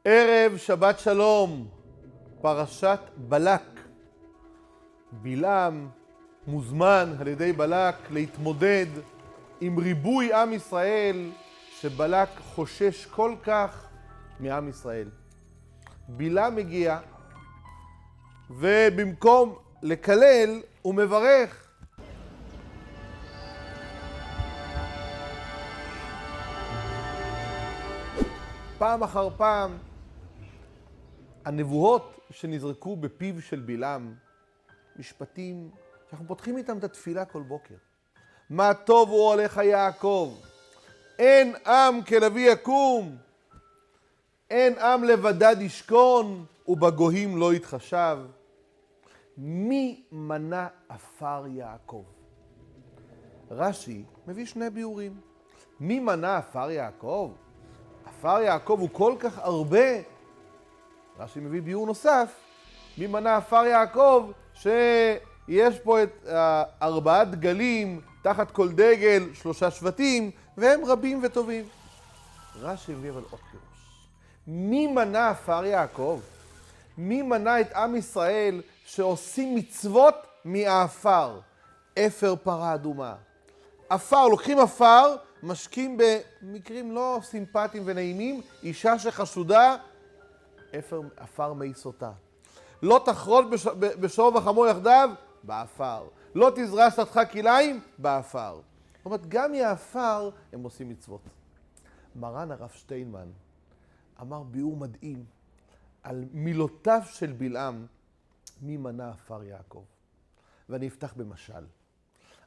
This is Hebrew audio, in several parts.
ערב שבת שלום, פרשת בלק. בלעם מוזמן על ידי בלק להתמודד עם ריבוי עם ישראל, שבלק חושש כל כך מעם ישראל. בלעם מגיע, ובמקום לקלל הוא מברך. פעם אחר פעם הנבואות שנזרקו בפיו של בלעם, משפטים שאנחנו פותחים איתם את התפילה כל בוקר. מה טוב הוא הולך יעקב, אין עם כלביא יקום, אין עם לבדד ישכון, ובגויים לא יתחשב. מי מנה עפר יעקב? רש"י מביא שני ביאורים. מי מנה עפר יעקב? עפר יעקב הוא כל כך הרבה. רש"י מביא ביאור נוסף. מי מנה עפר יעקב? שיש פה את 4 דגלים, תחת כל דגל 3 שבטים, והם רבים וטובים. רש"י מביא אבל עוד פירוש. מי מנה עפר יעקב? מי מנה את עם ישראל שעושים מצוות מהעפר? אפר פרה אדומה. עפר, לוקחים עפר, משקים במקרים לא סימפטיים ונעימים, אישה שחשודה, עפר מי סוטה. לא תחרוד בשור וחמור יחדיו, בעפר. לא תזרע שדך כליים, בעפר. זאת אומרת, גם מהעפר הם עושים מצוות. מרן הרב שטיינמן אמר ביאור מדהים על מילותיו של בלעם, מי מנה עפר יעקב. ואני אפתח במשל.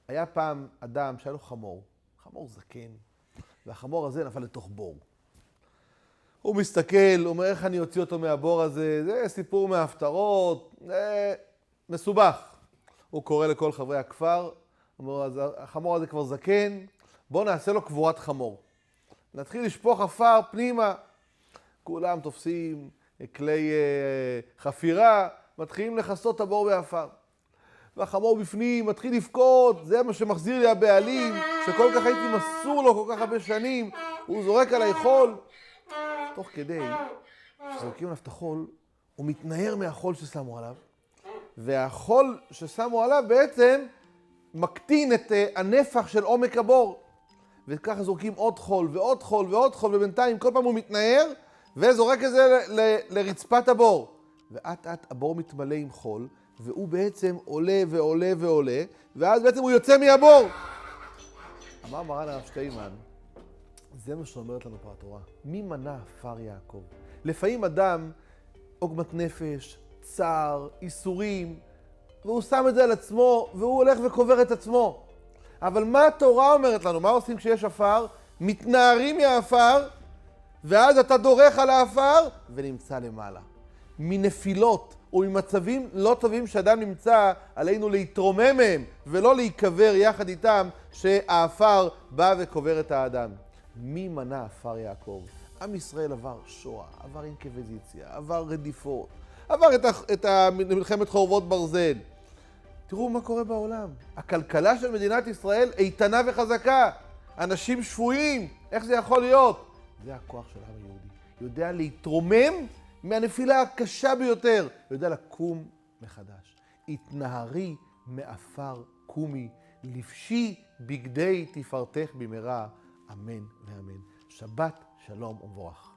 היה פעם אדם שהיה לו חמור זקן, והחמור הזה נפל לתוך בור. הוא מסתכל, הוא אומר, איך אני אוציא אותו מהבור הזה? זה סיפור מההפטרות, זה מסובך. הוא קורא לכל חברי הכפר, אומר, אז החמור הזה כבר זקן, בואו נעשה לו קבורת חמור. נתחיל לשפוך עפר פנימה. כולם תופסים כלי חפירה, מתחילים לכסות את הבור בעפר. והחמור בפנים מתחיל לבכות, זה מה שמחזיר לי הבעלים, שכל כך הייתי מסור לו כל כך הרבה שנים, הוא זורק עליי חול. תוך כדי שזורקים עליו את החול, הוא מתנער מהחול ששמו עליו, והחול ששמו עליו בעצם מקטין את הנפח של עומק הבור. וככה זורקים עוד חול ועוד חול ועוד חול, ובינתיים כל פעם הוא מתנער, וזורק את זה לרצפת הבור. ואט אט הבור מתמלא עם חול, והוא בעצם עולה ועולה ועולה, ואז בעצם הוא יוצא מהבור. אמר מרן הרב שטיינמן, זה מה שאומרת לנו פה התורה. מי מנה עפר יעקב? לפעמים אדם, עוגמת נפש, צער, איסורים, והוא שם את זה על עצמו, והוא הולך וקובר את עצמו. אבל מה התורה אומרת לנו? מה עושים כשיש עפר? מתנערים מהעפר, ואז אתה דורך על העפר, ונמצא למעלה. מנפילות וממצבים לא טובים שאדם נמצא, עלינו להתרומם מהם, ולא להיקבר יחד איתם, שהעפר בא וקובר את האדם. מי מנה עפר יעקב? עם ישראל עבר שואה, עבר אינקוויזיציה, עבר רדיפות, עבר את מלחמת חורבות ברזל. תראו מה קורה בעולם. הכלכלה של מדינת ישראל איתנה וחזקה. אנשים שפויים. איך זה יכול להיות? זה הכוח של העם היהודי. יודע להתרומם מהנפילה הקשה ביותר. יודע לקום מחדש. התנערי מעפר קומי, לבשי בגדי תפארתך במהרה. אמן ואמן. שבת שלום ומבורך.